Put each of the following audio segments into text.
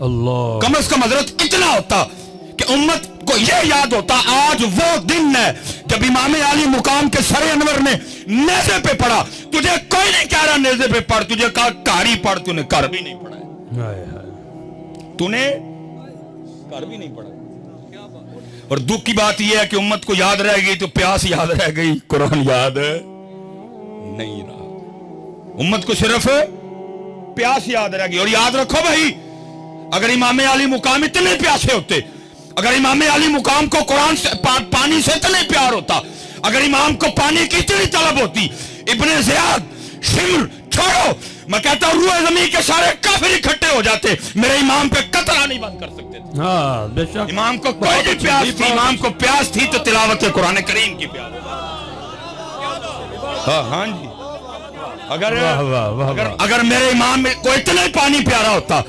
اللہ کم از کم حضرت اتنا ہوتا کہ امت کو یہ یاد ہوتا آج وہ دن ہے جب امام علی مقام کے سر انور نے نیزے پہ پڑھا. تجھے کوئی نہیں کہہ رہا نیزے پہ پڑھ, تجھے کہا کاری پڑھ, تو نے کر بھی نہیں پڑھا ہے, تو نے کر بھی نہیں پڑھا. اور دکھ کی بات یہ ہے کہ امت کو یاد رہ گئی تو پیاس یاد رہ گئی, قرآن یاد نہیں رہا. امت کو صرف پیاس یاد رہ گئی. اور یاد رکھو بھائی, اگر امام علی مقام اتنے پیاسے ہوتے, اگر امام علی مقام کو قرآن سے پانی سے اتنے پیار ہوتا, اگر امام کو پانی کی اتنی طلب ہوتی, ابن زیاد, شمر چھوڑو, میں کہتا ہوں روح زمین کے سارے کافر اکٹھے ہو جاتے, میرے امام پہ قطرہ نہیں بند کر سکتے تھے. ہاں بے شک, امام کو کوئی نہیں پیاس تھی, امام کو پیاس تھی تو تلاوت قرآن کریم کی پیاس. ہاں جی, اگر میرے امام کو اتنا ہی پانی پیارا ہوتا.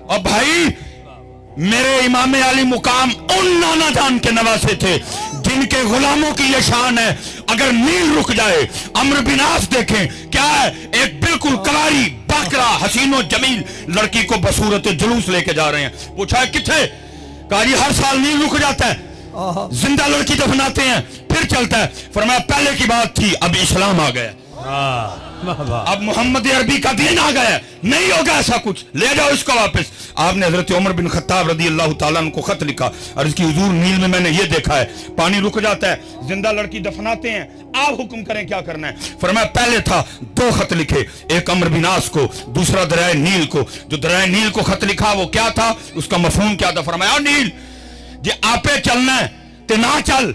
اور بھائی میرے امام علی مقام ان نانا جان کے نواسے تھے جن کے غلاموں کی یہ شان ہے, اگر نیل رک جائے, عمرو بن عاص دیکھیں کیا ہے, ایک بالکل کنواری باقرہ حسین و جمیل لڑکی کو بصورت جلوس لے کے جا رہے ہیں. پوچھا ہے کتھے, کہا جی ہر سال نیل رک جاتا ہے, زندہ لڑکی دفناتے ہیں پھر چلتا ہے. فرمایا پہلے کی بات تھی, اب اسلام آ گیا, اب محمد عربی کا دین آ گیا, نہیں ہوگا ایسا کچھ, لے جاؤ اس کو واپس. آپ نے حضرت عمر بن خطاب رضی اللہ تعالیٰ عنہ کو خط لکھا, اور اس کی حضور نیل میں نے یہ دیکھا ہے, پانی رک جاتا ہے, زندہ لڑکی دفناتے ہیں, آپ حکم کریں کیا کرنا ہے. فرمایا پہلے تھا 2 خط لکھے, ایک عمرو بن عاص کو, دوسرا دریائے نیل کو. جو دریائے نیل کو خط لکھا وہ کیا تھا, اس کا مفہوم کیا تھا. فرمایا نیل جی آپے چلنا ہے تے نہ چل,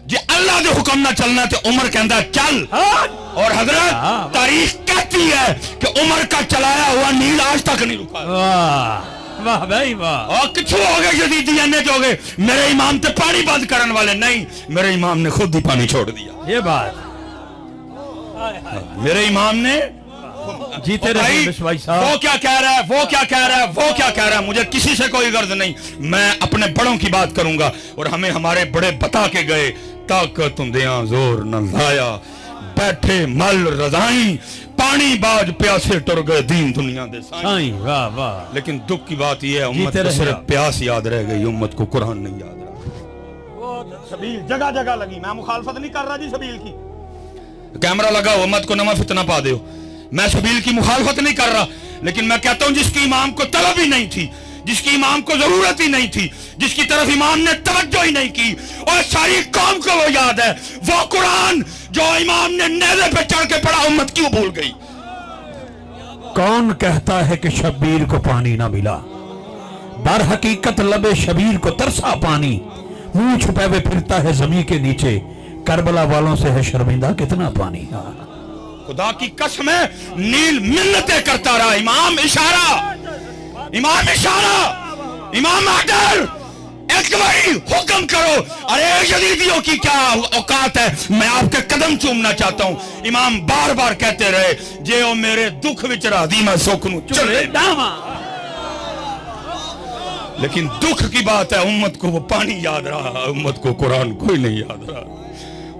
جی اللہ دے حکم نہ چلنا تے عمر کہندا چل. اور حضرت تاریخ کہتی ہے کہ عمر کا چلایا ہوا نیل آج تک نہیں رکا. واہ بھائی واہ, اور کچھو ہو گئے جدیدی انے جو گئے, میرے امام تے پانی بند کرن والے نہیں, میرے امام نے خود ہی پانی چھوڑ دیا. یہ بات میرے امام نے جیتے رہے بھائی صاحب. وہ کیا کہہ رہا ہے, وہ کیا کہہ رہا ہے, وہ کیا کہہ رہا ہے, مجھے کسی سے کوئی غرض نہیں, میں اپنے بڑوں کی بات کروں گا. اور ہمیں ہمارے بڑے بتا کے گئے, طاقت دیاں زور نہ لایا, بیٹھے مل رضائیں, پانی باج پیاسے ٹر گئے دین دنیا دے سائیں. واہ واہ. لیکن دکھ کی بات یہ ہے امت کو صرف پیاس یاد رہ گئی, امت کو قرآن نہیں یاد رہا. سبیل جگہ جگہ لگی, میں مخالفت نہیں کر رہا جی سبیل کی, کیمرہ لگا ہو, امت کو نہ فتنہ پا دے ہو, میں سبیل کی مخالفت نہیں کر رہا, لیکن میں کہتا ہوں جس کی امام کو طلب ہی نہیں تھی, جس کی امام کو ضرورت ہی نہیں تھی, جس کی طرف امام نے توجہ ہی نہیں کی, اور ساری قوم کو وہ یاد ہے, وہ قرآن جو امام نے نیزے پہ چڑھ کے پڑھا, امت کیوں بھول گئی. کون کہتا ہے کہ شبیر کو پانی نہ ملا, در حقیقت لب شبیر کو ترسا پانی, منہ چھپے ہوئے پھرتا ہے زمین کے نیچے, کربلا والوں سے ہے شرمندہ کتنا پانی. خدا کی قسم ہے نیل منتیں کرتا رہا, امام اشارہ, امام اشارہ, امام آڈر, ایک باری حکم کرو. ارے یزیدیوں کی کیا اوقات ہے, میں آپ کے قدم چومنا چاہتا ہوں. امام بار بار کہتے رہے, جے او میرے دکھ وچ راضی میں سکھ نو چلے داواں. لیکن دکھ کی بات ہے امت کو وہ پانی یاد رہا, امت کو قرآن کوئی نہیں یاد رہا.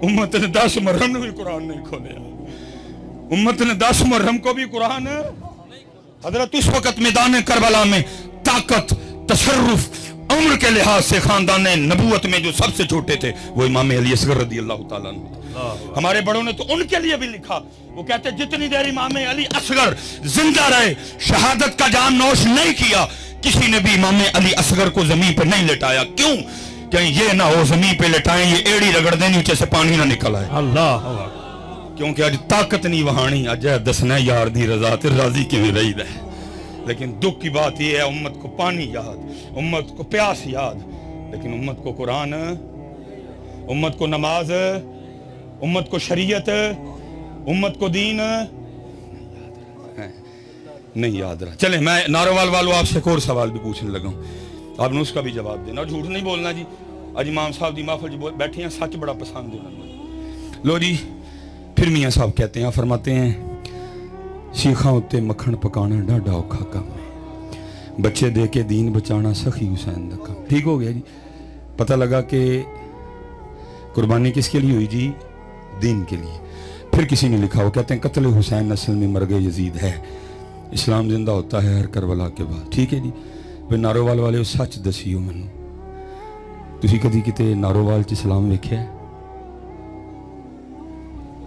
امت نے 10 محرم نے بھی قرآن نہیں کھولیا, امت نے 10 محرم کو بھی قرآن. حضرت اس وقت میدان کربلا میں طاقت, تصرف, عمر کے لحاظ سے خاندان نبوت میں جو سب سے چھوٹے تھے وہ امام علی اصغر رضی اللہ تعالیٰ عنہ. ہمارے بڑوں نے تو ان کے لیے بھی لکھا, وہ کہتے جتنی دیر امام علی اصغر زندہ رہے, شہادت کا جام نوش نہیں کیا, کسی نے بھی امام علی اصغر کو زمین پہ نہیں لٹایا. کیوں, کہیں یہ نہ ہو زمین پہ لٹائیں یہ ایڑی رگڑ دیں نیچے سے پانی نہ نکل آئے. اللہ, کیونکہ اج طاقت نہیں وہانی, اج ہے دسنا یار دی رضا تے راضی کیویں رہی ہے. لیکن دکھ کی بات یہ ہے امت کو پانی یاد, امت کو پیاس یاد, لیکن امت کو قرآن, امت کو نماز, امت کو شریعت, امت کو دین نہیں یاد رہا. چلیں میں ناروال والوں آپ سے ایک اور سوال بھی پوچھنے لگا ہوں, آپ نے اس کا بھی جواب دینا, جھوٹ نہیں بولنا جی. اج امام صاحب دی محفل جو بیٹھے ہیں سچ بڑا پسند ہے. لو جی, پھر میاں صاحب کہتے ہیں, فرماتے ہیں سیخاں اتے مکھن پکانا ڈاڈا اوکھا کام ہے, بچے دے کے دین بچانا سخی حسین دا کام. ٹھیک ہو گیا جی, پتہ لگا کہ قربانی کس کے لیے ہوئی جی, دین کے لیے. پھر کسی نے لکھا, وہ کہتے ہیں قتل حسین نسل میں مرگ یزید ہے, اسلام زندہ ہوتا ہے ہر کربلا کے بعد. ٹھیک ہے جی, ਵੀ ਨਾਰੋਵਾਲ ਵਾਲਿਓ ਸੱਚ ਦਸਿਓ ਮੈਨੂੰ, ਤੁਸੀਂ ਕਦੀ ਕਿਤੇ ਨਾਰੋਵਾਲ 'ਚ ਇਸਲਾਮ ਵੇਖਿਆ?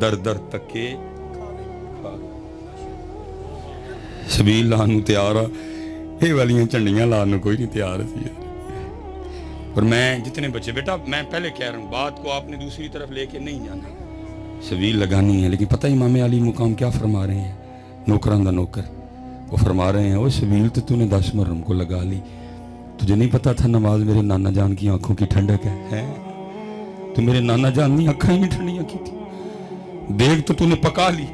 در در تکے شبیل لانو تیار آ یہ والیاں چنڈیاں لانو کوئی نہیں تیار سی. اور میں جتنے بچے بیٹا میں پہلے کہہ رہا ہوں بات کو آپ نے دوسری طرف لے کے نہیں جانا. شبیل لگانی ہے لیکن پتہ امام علی مقام کیا فرما رہے ہیں, نوکران دا نوکر وہ فرما رہے ہیں, وہ شبیل تو نے 10 محرم کو لگا لی, تجھے نہیں پتا تھا نماز میرے نانا جان کی آنکھوں کی ٹھنڈک ہے, تو میرے نانا جان کی آنکھیں ہی ٹھنڈیاں کی تھی, دیکھ تو نے پکا لی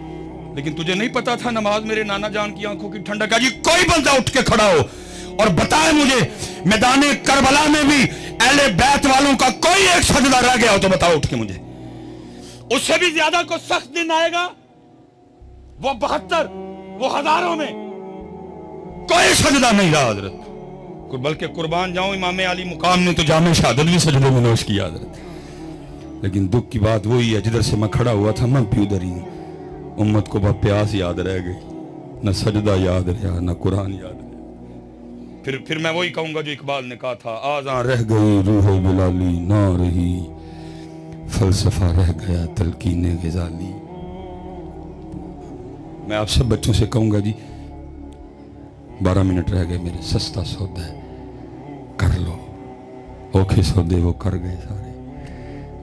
لیکن تجھے نہیں پتا تھا نماز میرے نانا جان کی آنکھوں کی ٹھنڈک ہے. جی کوئی بندہ اٹھ کے کھڑا ہو اور بتائے مجھے میدان کربلا میں بھی اہل بیت والوں کا کوئی ایک سجدہ رہ گیا ہو تو بتاؤ اٹھ کے مجھے. اس سے بھی زیادہ کو سخت دن آئے گا, وہ 72 وہ ہزاروں میں کوئی سجدہ نہیں رہا حضرت, بلکہ قربان جاؤں امام علی مقام نے تو جامع شہادت بھی سجدے میں نوش کیا حضرت. لیکن دکھ کی بات وہی ہے جدھر سے میں کھڑا ہوا تھا میں بھی ادھر ہی ہوں. امت کو بہت پیاس یاد رہ گئی, نہ سجدہ یاد رہا نہ قرآن یاد رہا. پھر میں وہی کہوں گا جو اقبال نے کہا تھا, آزاں رہ گئی روح بلالی نہ رہی, فلسفہ رہ گیا تلقین غزالی. میں آپ سب بچوں سے کہوں گا جی 12 منٹ رہ گئے میرے, سستا سودا ہے کر لو, اوکھے سودے وہ کر گئے سارے,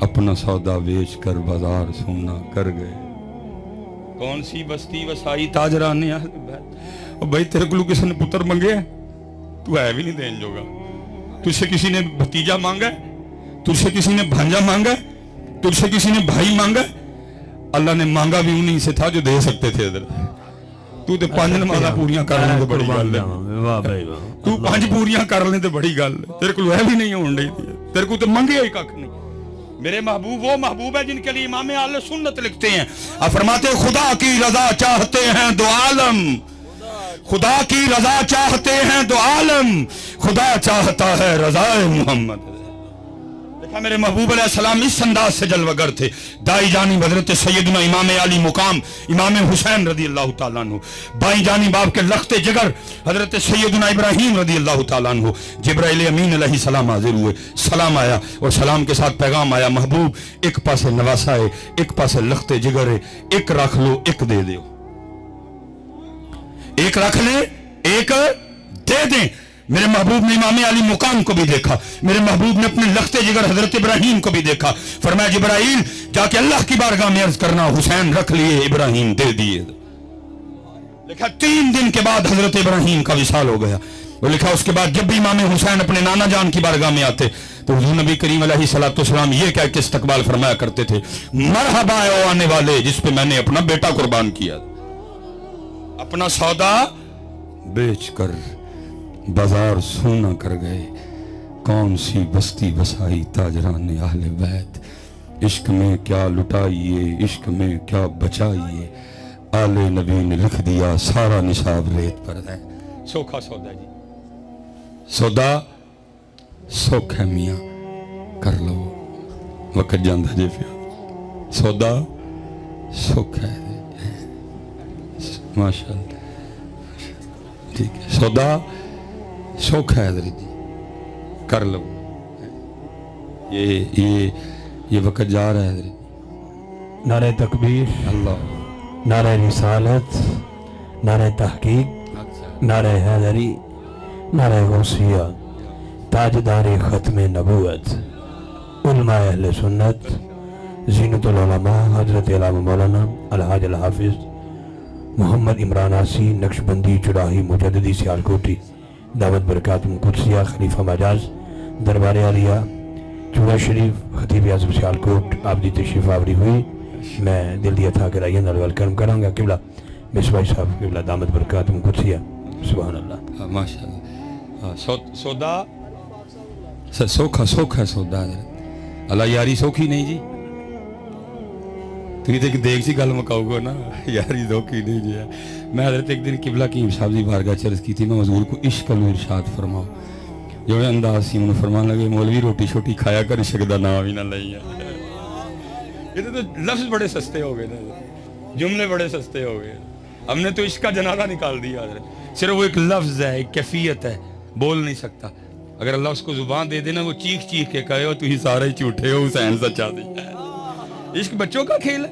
اپنا سودا بیچ کر بازار سونا کر گئے. کون سی بستی وسائی تاجران نے بھائی تیرے کو کسی نے پتر منگے ہیں, تو ہے بھی نہیں دین جوگا, تجھ سے کسی نے بھتیجا مانگا ہے, تجھ سے کسی نے بھانجا مانگا ہے, تجھ سے کسی نے بھائی مانگا ہے. اللہ نے مانگا بھی انہیں سے تھا جو دے سکتے تھے. ادھر تو تے 5 نمازاں پوریاں کر لیں تے بڑی گل ہے, تو 5 پوریاں کر لیں تے بڑی گل ہے, تیرے کو ہے بھی نہیں ہون ڈی, تیرے کو تو منگے ہی کھ نہیں. میرے محبوب وہ محبوب ہے جن کے لیے امام اہل سنت لکھتے ہیں, آپ فرماتے ہیں خدا کی رضا چاہتے ہیں دو عالم, خدا کی رضا چاہتے ہیں دو عالم, خدا چاہتا ہے رضا محمد. دیکھا میرے محبوب علیہ السلام اس انداز سے جلوگر تھے. دائی جانی حضرت سیدنا امام علی مقام امام حسین رضی اللہ تعالیٰ عنہ, بائیں جانی باپ کے لخت جگر حضرت سیدنا ابراہیم رضی اللہ تعالیٰ عنہ. جبرائیل امین علیہ السلام حاضر ہوئے, سلام آیا اور سلام کے ساتھ پیغام آیا, محبوب ایک پاسے نواسا ہے, ایک پاسے لخت جگر ہے, ایک رکھ لو ایک دے دیو, ایک رکھ لے ایک دے دیں. میرے محبوب نے امام علی مقام کو بھی دیکھا, میرے محبوب نے اپنے لخت جگر حضرت ابراہیم کو بھی دیکھا. فرمایا جبرائیل جا کے اللہ کی بارگاہ میں عرض کرنا حسین رکھ لیے ابراہیم دے دیے. لکھا 3 دن کے بعد حضرت ابراہیم کا وصال ہو گیا. وہ لکھا اس کے بعد جب بھی امام حسین اپنے نانا جان کی بارگاہ میں آتے تو حضور نبی کریم علیہ الصلوۃ والسلام یہ کہہ کے استقبال فرمایا کرتے تھے, مرحبا اے آنے والے جس پہ میں نے اپنا بیٹا قربان کیا, اپنا سودا بیچ کر بازار سونا کر گئے. کون سی بستی بسائی تاجران اہل بیت, عشق میں کیا لٹائیے عشق میں کیا بچائیے, آل نبی نے لکھ دیا سارا نصاب ریت پر ہے. سوکھا سودا جی, سودا سوکھ ہے میاں کر لو, وقت جاندہ جے پیا, سودا سوکھ ہے ماشاءاللہ, ٹھیک ہے, سودا سوکھ ہے حضرت جی کر لو. یہ وقت جا رہا ہے حضرت. نعرہ تکبیر, اللہ, نعرہ رسالت, نعرہ تحقیق, نعرہ حیدری, نعرہ غوثیہ, تاجدار ختم نبوت, علماء اہل سنت, زینت العلماء حضرت علامہ مولانا الحاج الحافظ محمد عمران آسی نقشبندی چراہی مجددی سیالکوٹی دعوت برکاتم قدسیہ خلیفہ مجاز دربار عالیہ چوڑا شریف خطیب اعظم سیالکوٹ آپ دی تشریف آوری ہوئی. میں دل دیا تھا کہ رائیہ نال ویلکم کروں گا قبلہ مصباحی صاحب قبلہ دعوت برکاتم قدسیہ. سبحان اللہ ماشاءاللہ. سودا سوکھا سوکھا سودا اللہ یاری سوکھی نہیں جی, تو یہ دیکھ دیکھ سی گل مکاؤ گا نا, یاری سوکھی نہیں جی. میں حضرت ایک دن قبلہ کی صاحب دی بارگاہ چرز کی تھی, میں حضور کو عشق و ارشاد فرماؤ, جو انداز سی انہوں فرمان لگے مولوی روٹی شوٹی کھایا کر عشق دا نام ہی نہ لئیے. یہ تو لفظ بڑے سستے ہو گئے نا, جملے بڑے سستے ہو گئے. ہم نے تو عشق کا جنازہ نکال دیا حضرت. صرف وہ ایک لفظ ہے, ایک کیفیت ہے, بول نہیں سکتا. اگر اللہ اس کو زبان دے دینا وہ چیخ چیخ کے کہے ہو تو ہی سارے جھوٹے ہو, حسین سچا دے. عشق بچوں کا کھیل ہے,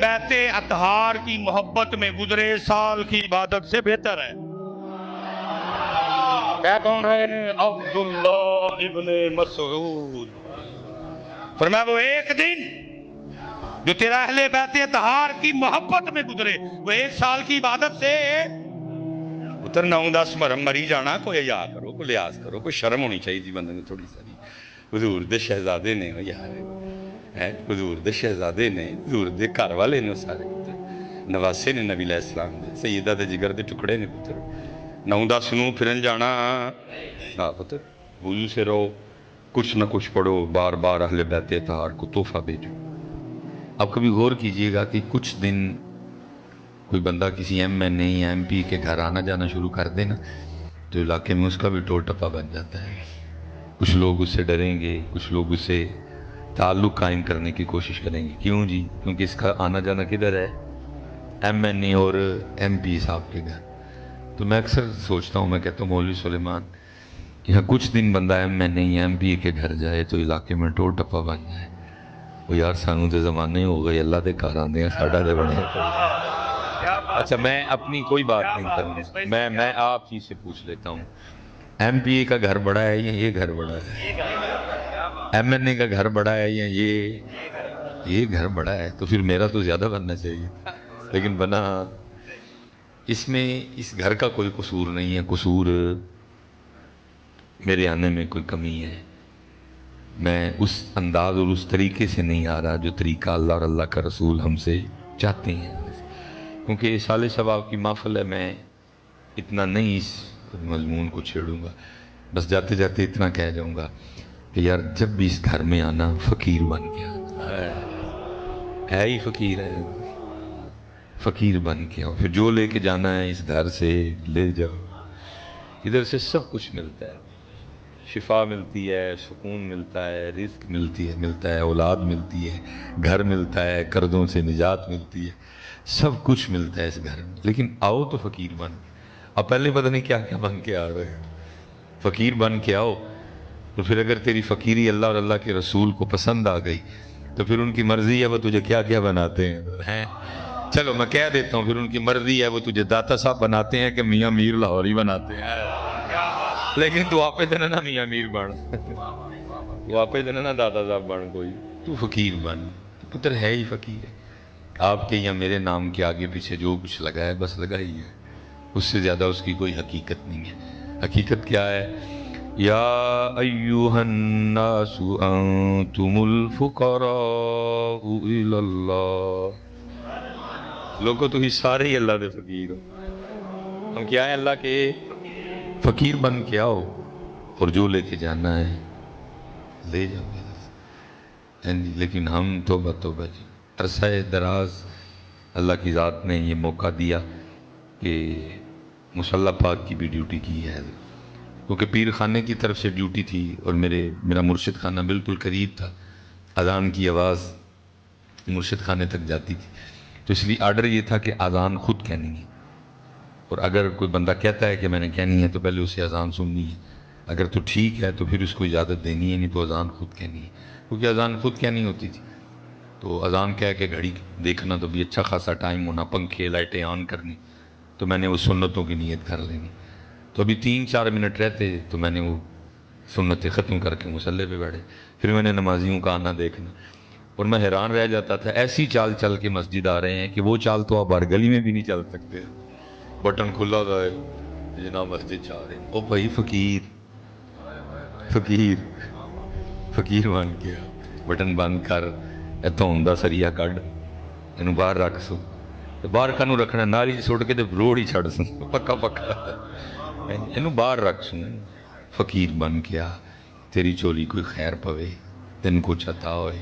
بیت اطہار کی محبت میں گزرے سال کی عبادت سے بہتر ہے. کیا کون ہے؟ عبداللہ ابن مسعود. فرمایا وہ ایک دن جو تیرا اہل بیت اطہار کی محبت میں گزرے وہ 1 سال کی عبادت سے اتر 9-10 مرم مری جانا. کوئی حیا کرو، کوئی لحاظ کرو، کوئی شرم ہونی چاہیے جی بندے نے تھوڑی ساری. حضور دے شہزادے نے یار، حضور دے شہزادے نے، حضور دے گھر والے نے، سارے پتر نواسے نے نبی علیہ السلام دے، سیدہ دے جگر دے ٹکڑے نے پتر. 9-10 نو پھرن جانا. پتر وضو سے رہو، کچھ نہ کچھ پڑھو، بار بار اہل بیت اطہار کو تحفہ بھیجو. اب کبھی غور کیجئے گا کہ کچھ دن کوئی بندہ کسی ایم این اے یا ایم پی کے گھر آنا جانا شروع کر دے نا تو علاقے میں اس کا بھی ٹول ٹپا بن جاتا ہے. کچھ لوگ اس سے ڈریں گے، کچھ لوگ اس سے تعلق قائم کرنے کی کوشش کریں گے. کیوں جی؟ کیونکہ اس کا آنا جانا کدھر ہے؟ ایم این اے اور ایم پی صاحب کے گھر. تو میں اکثر سوچتا ہوں، میں کہتا ہوں مولوی سلیمان یہاں کچھ دن بندہ ایم این اے یا ایم پی کے گھر جائے تو علاقے میں ٹول ٹپا بن جائے. وہ یار سانوں دے زمانے ہو گئے، اللہ دے گھر آندے ہیں، ساڈا دے بنے. اچھا میں اپنی کوئی بات نہیں کروں، میں آپ ہی سے پوچھ لیتا ہوں، ایم پی اے کا گھر بڑا ہے یا یہ گھر بڑا ہے؟ ایم این اے کا گھر بڑا ہے یا یہ گھر بڑا ہے؟ تو پھر میرا تو زیادہ بننا چاہیے، لیکن بنا. اس میں اس گھر کا کوئی قصور نہیں ہے. قصور میرے آنے میں کوئی کمی ہے. میں اس انداز اور اس طریقے سے نہیں آ رہا جو طریقہ اللہ اور اللہ کا رسول ہم سے چاہتے ہیں. کیونکہ سال ثواب کی محفل ہے، میں اتنا نہیں اس مضمون کو چھیڑوں گا. بس جاتے جاتے اتنا کہہ جاؤں گا کہ یار جب بھی اس گھر میں آنا فقیر بن کے آنا. ہے ہی فقیر ہے، فقیر بن کے آؤ. پھر جو لے کے جانا ہے اس گھر سے لے جاؤ. ادھر سے سب کچھ ملتا ہے، شفا ملتی ہے، سکون ملتا ہے، رزق ملتا ہے، اولاد ملتی ہے، گھر ملتا ہے، قرضوں سے نجات ملتی ہے، سب کچھ ملتا ہے اس گھر میں. لیکن آؤ تو فقیر بن. اب پہلے پتہ نہیں کیا کیا بن کے آ رہے ہیں. فقیر بن کے آؤ تو پھر اگر تیری فقیری اللہ اور اللہ کے رسول کو پسند آ گئی تو پھر ان کی مرضی ہے وہ تجھے کیا کیا بناتے ہیں. چلو میں کہہ دیتا ہوں، پھر ان کی مرضی ہے وہ تجھے داتا صاحب بناتے ہیں کہ میاں میر لاہوری بناتے ہیں. لیکن تو آپ دینا نا میاں میر بن، تو آپ دینا نا داتا صاحب بن، کوئی تو فقیر بن. پتر ہے ہی فقیر ہے. آپ کے یا میرے نام کے آگے پیچھے جو کچھ لگا ہے بس لگا ہی ہے، اس سے زیادہ اس کی کوئی حقیقت نہیں ہے. حقیقت کیا ہے؟ یا ایوہ الناس انتم الفقراء الی اللہ. لوگوں تو ہی سارے ہی اللہ دے فقیر ہو. ہم کیا ہیں؟ اللہ کے فقیر بن کے آؤ اور جو لے کے جانا ہے لے جاؤ. لیکن ہم توبہ جی عرصہ دراز اللہ کی ذات نے یہ موقع دیا کہ مصلی پاک کی بھی ڈیوٹی کی ہے، کیونکہ پیر خانے کی طرف سے ڈیوٹی تھی اور میرا مرشد خانہ بالکل قریب تھا. اذان کی آواز مرشد خانے تک جاتی تھی، تو اس لیے آرڈر یہ تھا کہ اذان خود کہنی ہے. اور اگر کوئی بندہ کہتا ہے کہ میں نے کہنی ہے تو پہلے اسے اذان سننی ہے. اگر تو ٹھیک ہے تو پھر اس کو اجازت دینی ہے، نہیں تو اذان خود کہنی ہے. کیونکہ اذان خود کہنی ہوتی تھی تو اذان کہہ کے گھڑی دیکھنا تو بھی اچھا خاصا ٹائم ہونا، پنکھے لائٹیں آن کرنی، تو میں نے وہ سنتوں کی نیت کر لینی. تو ابھی 3-4 منٹ رہتے تو میں نے وہ سنتیں ختم کر کے مصلی پہ بیٹھے. پھر میں نے نمازیوں کا آنا دیکھنا اور میں حیران رہ جاتا تھا. ایسی چال چل کے مسجد آ رہے ہیں کہ وہ چال تو آپ ہر گلی میں بھی نہیں چل سکتے. بٹن کھلا ہوتا ہے جناب مسجد چاہ رہے ہیں. او بھائی فقیر فقیر بن گیا. بٹن بند کر، اتوں دا سریا کڈ، اینو باہر رکھ سو. باہر کانوں رکھنا؟ نالی سٹ کے تے روڑ ہی چھڑ سو، پکا اینو باہر رکھ سو. فقیر بن گیا، تیری چولی کوئی خیر پوے، تین کچھ عطا ہوئے.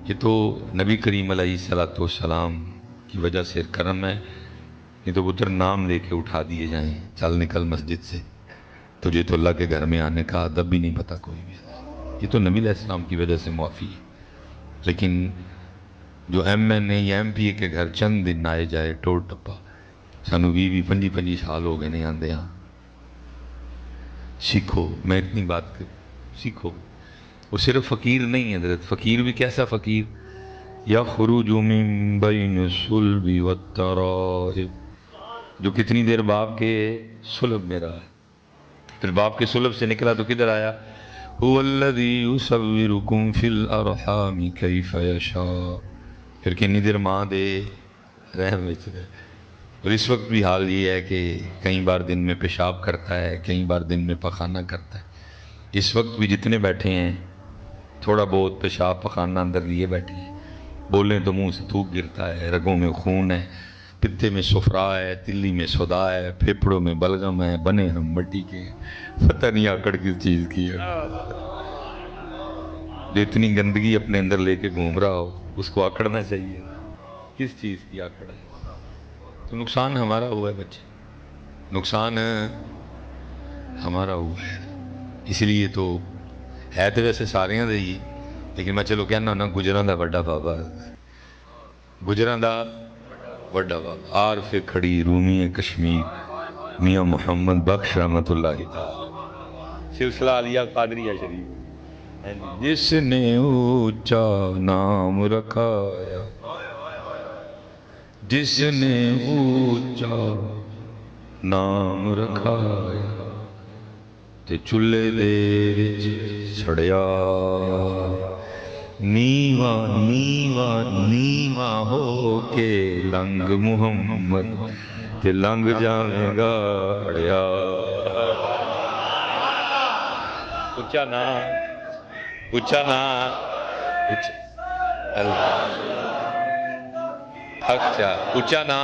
یہ تو نبی کریم علیہ الصلوۃ والسلام کی وجہ سے کرم ہے. نہیں تو پتر نام لے کے اٹھا دیے جائیں، چل نکل مسجد سے، تجھے تو اللہ کے گھر میں آنے کا ادب بھی نہیں پتا کوئی بھی. یہ تو نبی علیہ السلام کی وجہ سے معافی ہے. لیکن جو ایم این اے یا ایم پی اے کے گھر چند دن آئے جائے ٹول ٹپا، سانو 20-25 سال ہو گئے نہیں آندے. ہاں سیکھو، میں اتنی بات سیکھو. وہ صرف فقیر نہیں ہے حضرت. فقیر بھی کیسا فقیر؟ یخرج من بین الصلب والترائب، جو کتنی دیر باپ کے صلب میں رہا، پھر باپ کے صلب سے نکلا تو کدھر آیا؟ هو الذی یصورکم فی الارحام کیف یشاء، پھر کنی دیر ماں دے رحم میں چلے۔ اور اس وقت بھی حال یہ ہے کہ کئی بار دن میں پیشاب کرتا ہے، کئی بار دن میں پخانہ کرتا ہے۔ اس وقت بھی جتنے بیٹھے ہیں تھوڑا بہت پیشاب پخانہ اندر لیے بیٹھے ہیں، بولیں تو منہ سے تھوک گرتا ہے، رگوں میں خون ہے، پتے میں صفرا ہے، تلی میں صدا ہے، پھیپھڑوں میں بلغم ہے، بنے ہم مٹی کے، پتہ نہیں آکڑ کس چیز کی ہے۔ جو اتنی گندگی اپنے اندر لے کے گھوم رہا ہو اس کو آکڑنا چاہیے، کس چیز کی آکڑ ہے؟ تو نقصان ہمارا ہوا ہے بچے، نقصان ہمارا ہوا ہے۔ اس لیے تو ہے تو ویسے سارے دے ہی، لیکن میں چلو کہنا ہونا گجراں دا بڑا بابا، گجراں دا بڑا بابا، عارف کھڑی رومی کشمیر میاں محمد بخش رحمت اللہ تعالی، سلسلہ علیہ قادریہ شریف، جس نے اونچا نام رکھایا، جس نے اونچا نام رکھایا تے چولہے دے وچ سڑیا، نیواں نیواں نیواں ہو کے لنگ محمد تے لنگ جاویں گا اڑیا۔ اونچا نا، اونچا نا، اچھا اونچا نا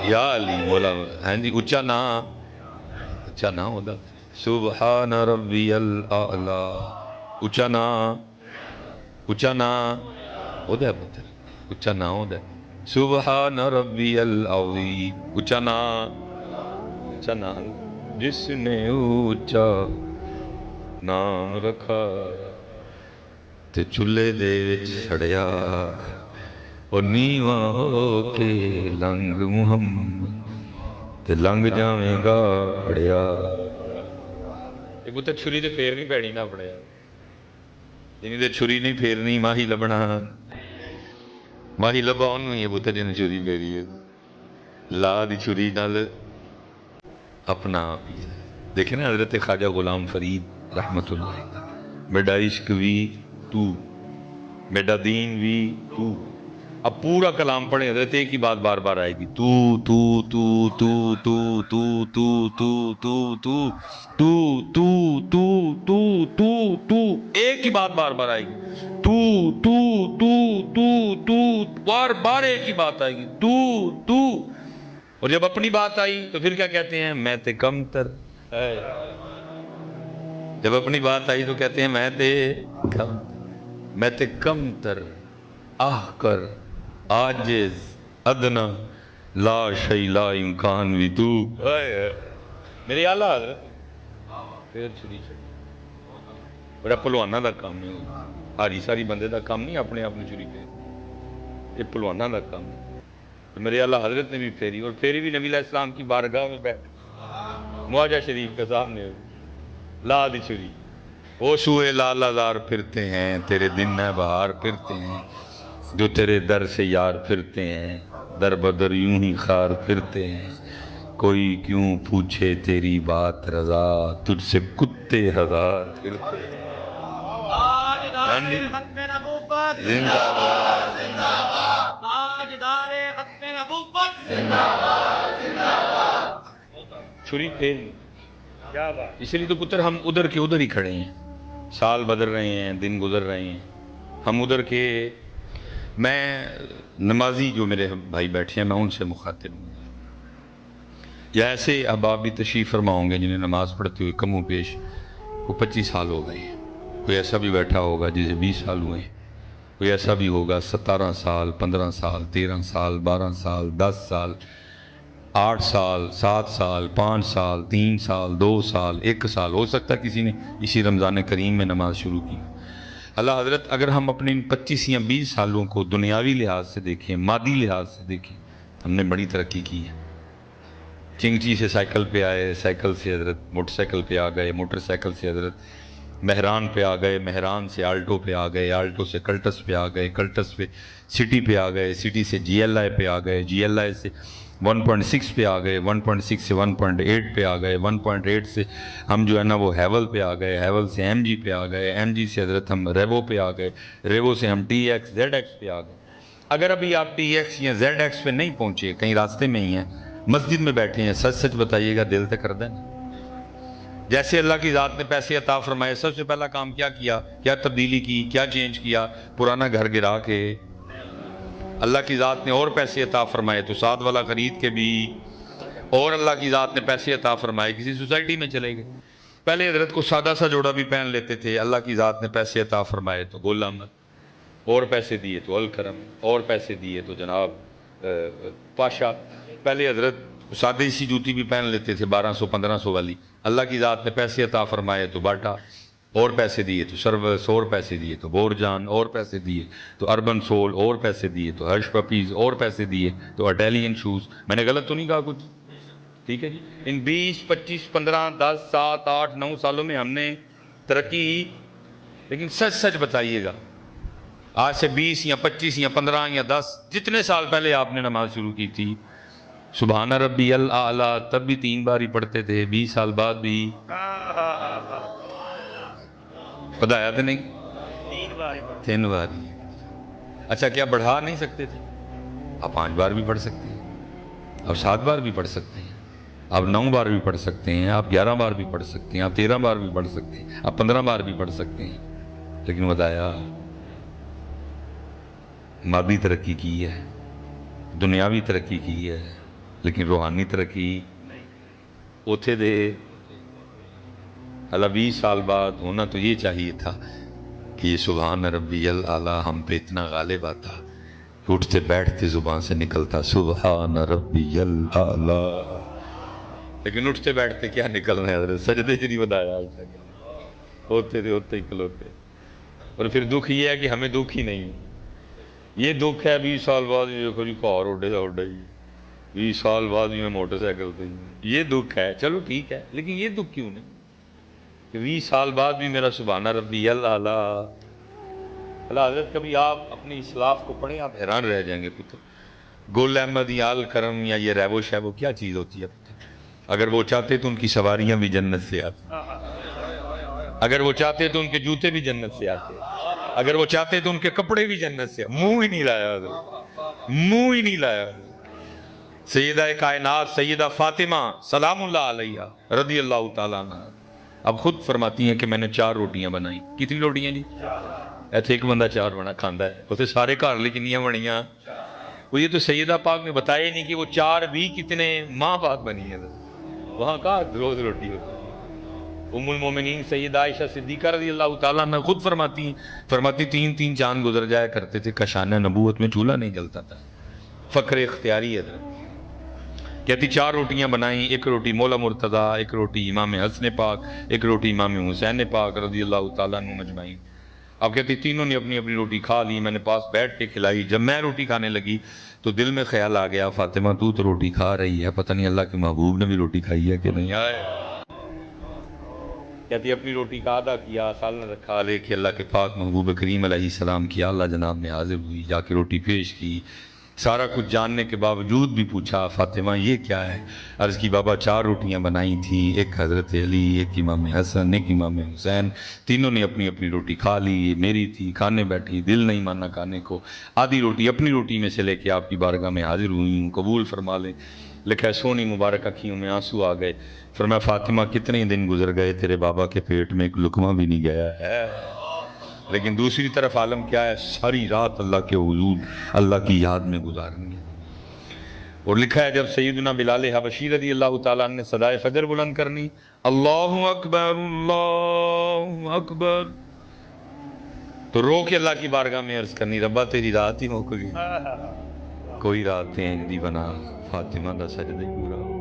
یا علی مولا، ہاں جی اونچا نا، اونچا نا ہوتا سبحان ربی الاعلی، اونچا نا، اونچا نا ہوتا ہے پتر، اونچا نا ہوتا ہے سبحان ربی العظیم، اونچا نا، اونچا نا، جس نے اونچا نام رکھا تے چولہے دے وچ سڑیا، اور نیواں ہو کے لنگ محمد تے لنگ جاویں گا اڑیا۔ ایک بتا چھری تے پھیر نہیں پیڑی نہ پڑیا، جنہیں تے چھری نہیں پھیرنی ماہی لبنا، ماہی لبا انہوں ہی بتا جنہیں چھری پھیری ہے، لا دی چھری نال اپنا آپ ہی۔ دیکھیں نا حضرت خواجہ غلام فرید رحمت اللہ، میرا عشق بھی تو، میرا دین بھی تو، اب پورا کلام پڑھیں حضرت ایک ہی بات بار بار آئے گی، تو تو تو تو تو تو تو تو تو تو تو تو تو تو تو تو، ایک ہی بات بار بار آئے گی، تو تو تو تو تو، بار بار ایک ہی بات آئے گی، تو تو، اور جب اپنی بات آئی تو پھر کیا کہتے ہیں؟ میں تے کم تر، جب اپنی بات آئی تو کہتے ہیں میں تے کم، میں تے کم تر، آہ کر عاجز ادنا، لا شیء لا امکان بھی تو، میرے اعلیٰ حضرت پھر چھری چھڑی، بڑا پہلوانہ دا کام نہیں ہوگا، ہاری ساری بندے دا کام نہیں اپنے آپ نے چھری پھیری، یہ پہلوانہ دا کام ہے۔ میرے اعلیٰ حضرت نے بھی پھیری، اور پھیری بھی نبی علیہ السلام کی بارگاہ میں بیٹھ معاہدہ شریف کے سامنے لا دی چھری، وہ سوئے لال آزار پھرتے ہیں، تیرے دن ہے بہار پھرتے ہیں، جو تیرے در سے یار پھرتے ہیں، در بدر یوں ہی خار پھرتے ہیں، کوئی کیوں پوچھے تیری بات رضا، تجھ سے کتے ہزار پھرتے ہیں۔ زندہ باد، چھری پھیر، اس لیے تو پتر ہم ادھر کے ادھر ہی کھڑے ہیں، سال بدل رہے ہیں، دن گزر رہے ہیں، ہم ادھر کے، میں نمازی جو میرے بھائی بیٹھے ہیں میں ان سے مخاطب ہوں، یا ایسے احباب بھی تشریف فرما ہوں گے جنہیں نماز پڑھتے ہوئے کم و بیش کو 25 سال ہو گئے ہیں، کوئی ایسا بھی بیٹھا ہوگا جسے 20 سال ہوئے ہیں، کوئی ایسا بھی ہوگا 17 سال 15 سال 13 سال 12 سال 10 سال 8 سال 7 سال 5 سال 3 سال 2 سال 1 سال، ہو سکتا ہے کسی نے اسی رمضان کریم میں نماز شروع کی۔ اللہ حضرت اگر ہم اپنے ان 25 یا 20 سالوں کو دنیاوی لحاظ سے دیکھیں، مادی لحاظ سے دیکھیں، ہم نے بڑی ترقی کی ہے۔ چنگچی سے سائیکل پہ آئے، سائیکل سے حضرت موٹر سائیکل پہ آ گئے، موٹر سائیکل سے حضرت مہران پہ آ گئے، مہران سے آلٹو پہ آ گئے، آلٹو سے کلٹس پہ آ گئے، کلٹس پہ سٹی پہ آ گئے، سٹی سے جی ایل آئی پہ آ گئے، جی ایل آئی سے 1.6 پہ آ گئے، 1.6 سے 1.8 پہ آ گئے، 1.8 سے ہم جو ہے نا وہ ہیول پہ آ گئے، ہیول سے ایم جی پہ آ گئے، ایم جی سے حضرت ہم ریوو پہ آ گئے، ریوو سے ہم ٹی ایکس زیڈ ایکس پہ آ گئے۔ اگر ابھی آپ ٹی ایکس یا زیڈ ایکس پہ نہیں پہنچے، کہیں راستے میں ہی ہیں، مسجد میں بیٹھے ہیں، سچ سچ بتائیے گا دل سے کر دیں؟ جیسے اللہ کی ذات نے پیسے عطا فرمائے، سب سے پہلا کام کیا کیا؟ کیا تبدیلی کی؟ کیا چینج کیا؟ پرانا گھر گرا کے اللہ کی ذات نے اور پیسے عطا فرمائے تو ساتھ والا خرید کے بھی، اور اللہ کی ذات نے پیسے عطا فرمائے کسی سوسائٹی میں چلے گئے۔ پہلے حضرت کو سادہ سا جوڑا بھی پہن لیتے تھے، اللہ کی ذات نے پیسے عطا فرمائے تو گل احمد، اور پیسے دیے تو الکرم، اور پیسے دیے تو جناب پاشا۔ پہلے حضرت سادی سی جوتی بھی پہن لیتے تھے 1200-1500 والی، اللہ کی ذات نے پیسے عطا فرمائے تو باٹا، اور پیسے دیے تو سروس، اور پیسے دیے تو بورجان، اور پیسے دیے تو اربن سول، اور پیسے دیے تو ہرش پپیز، اور پیسے دیے تو اٹیلین شوز۔ میں نے غلط تو نہیں کہا کچھ؟ ٹھیک ہے جی۔ ان 20 25 15 10 7 8 9 سالوں میں ہم نے ترقی، لیکن سچ سچ بتائیے گا آج سے 20 یا 25 یا 15 یا 10 جتنے سال پہلے آپ نے نماز شروع کی تھی، سبحان ربی الاعلیٰ تب بھی 3 بار ہی پڑھتے تھے، 20 سال بعد بھی بتایا تو نہیں 3 بار ہی۔ اچھا کیا بڑھا نہیں سکتے تھے؟ آپ 5 بار بھی پڑھ سکتے ہیں، آپ 7 بار بھی پڑھ سکتے ہیں، آپ 9 بار بھی پڑھ سکتے ہیں، آپ 11 بار بھی پڑھ سکتے ہیں، آپ 13 بار بھی پڑھ سکتے ہیں، آپ 15 بار بھی پڑھ سکتے ہیں، لیکن بتایا مادی ترقی کی ہے، دنیاوی ترقی کی ہے، لیکن روحانی ترقی اوتھے دے۔ اللہ 20 سال بعد ہونا تو یہ چاہیے تھا کہ یہ سبحان ربی الاعلیٰ ہم پہ اتنا غالب آتا، اٹھتے بیٹھتے زبان سے نکلتا سبحان ربی الاعلیٰ، لیکن اٹھتے بیٹھتے کیا نکلنا ہے حضرت؟ سجدے سے نہیں بتایا آج تک، ہوتے تھے ہوتے ہی کلوتے۔ اور پھر دکھ یہ ہے کہ ہمیں دکھ ہی نہیں، یہ دکھ ہے 20 سال بعد دیکھو جی کار اڈے دا اڈا ہی، 20 سال بعد میں موٹر سائیکل پہ، یہ دکھ ہے۔ چلو ٹھیک ہے، لیکن یہ دکھ کیوں نہیں کہ 20 سال بعد بھی میرا سبحان ربی الاعلیٰ۔ اللہ حضرت کبھی آپ اپنی اسلاف کو پڑھیں، آپ حیران رہ جائیں گے پتر۔ گل احمد یا الکرم یا یہ ریبو شیبو کیا چیز ہوتی ہے؟ اگر وہ چاہتے تو ان کی سواریاں بھی جنت سے آتی، اگر وہ چاہتے تو ان کے جوتے بھی جنت سے آتے، اگر وہ چاہتے تو ان کے کپڑے بھی جنت سے۔ منہ ہی نہیں لایا حضرت، منہ ہی نہیں لایا۔ سیدہ کائنات سیدہ فاطمہ سلام اللہ علیہ رضی اللہ تعالیٰ عنہ اب خود فرماتی ہیں کہ میں نے 4 روٹیاں بنائی۔ کتنی روٹیاں جی؟ ایسے ایک بندہ 4 بنا کھاندہ ہے، اسے سارے گھر لی کنیاں بنیاں؟ وہ یہ تو سیدہ پاک نے بتایا نہیں کہ وہ 4 بھی کتنے ماہ بعد بنی ہیں، وہاں کہاں روز روٹی ہوتی ہے۔ ام المومنین سیدہ عائشہ صدیقہ رضی اللہ تعالیٰ عنہ خود فرماتی ہیں، فرماتی 3 چاند گزر جایا کرتے تھے، کشانہ نبوت میں چولہا نہیں جلتا تھا۔ فخر اختیاری ہے۔ کہتی 4 روٹیاں بنائیں، 1 روٹی مولا مرتضیٰ، 1 روٹی امام حسن پاک، 1 روٹی امام حسین پاک رضی اللہ تعالیٰ عنہ مجمعین۔ اب کہتی تینوں نے اپنی اپنی روٹی کھا لی، میں نے پاس بیٹھ کے کھلائی۔ جب میں روٹی کھانے لگی تو دل میں خیال آ گیا فاطمہ تو روٹی کھا رہی ہے، پتہ نہیں اللہ کے محبوب نے بھی روٹی کھائی ہے کہ نہیں آئے۔ کہتی اپنی روٹی کا آدھا کیا، سالن رکھا لے کے اللہ کے پاک محبوب کریم علیہ السلام کی اعلیٰ جناب میں حاضر ہوئی، جا کے روٹی پیش کی۔ سارا کچھ جاننے کے باوجود بھی پوچھا فاطمہ یہ کیا ہے؟ عرض کی بابا 4 روٹیاں بنائی تھیں، 1 حضرت علی، 1 امام حسن، 1 امام حسین، تینوں نے اپنی اپنی روٹی کھا لی، یہ میری تھی، کھانے بیٹھی، دل نہیں مانا کھانے کو، آدھی روٹی اپنی روٹی میں سے لے کے آپ کی بارگاہ میں حاضر ہوئی ہوں، قبول فرما لیں۔ لکھا ہے سونی مبارک اکھیوں میں آنسو آ گئے، فرمایا فاطمہ کتنے دن گزر گئے تیرے بابا کے پیٹ میں ایک لقمہ بھی نہیں گیا ہے، لیکن دوسری طرف عالم کیا ہے، ساری رات اللہ کے حضور اللہ کی یاد میں گزارنی ہے۔ اور لکھا ہے جب سیدنا بلال حبشی رضی اللہ تعالیٰ عنہ نے صدائے فجر بلند کرنی، اللہ اکبر اللہ اکبر، تو رو کے اللہ کی بارگاہ میں عرض کرنی ربا تیری رات ہی موک گئی، کوئی رات تے دی بنا فاطمہ دا سجدہ ہی پورا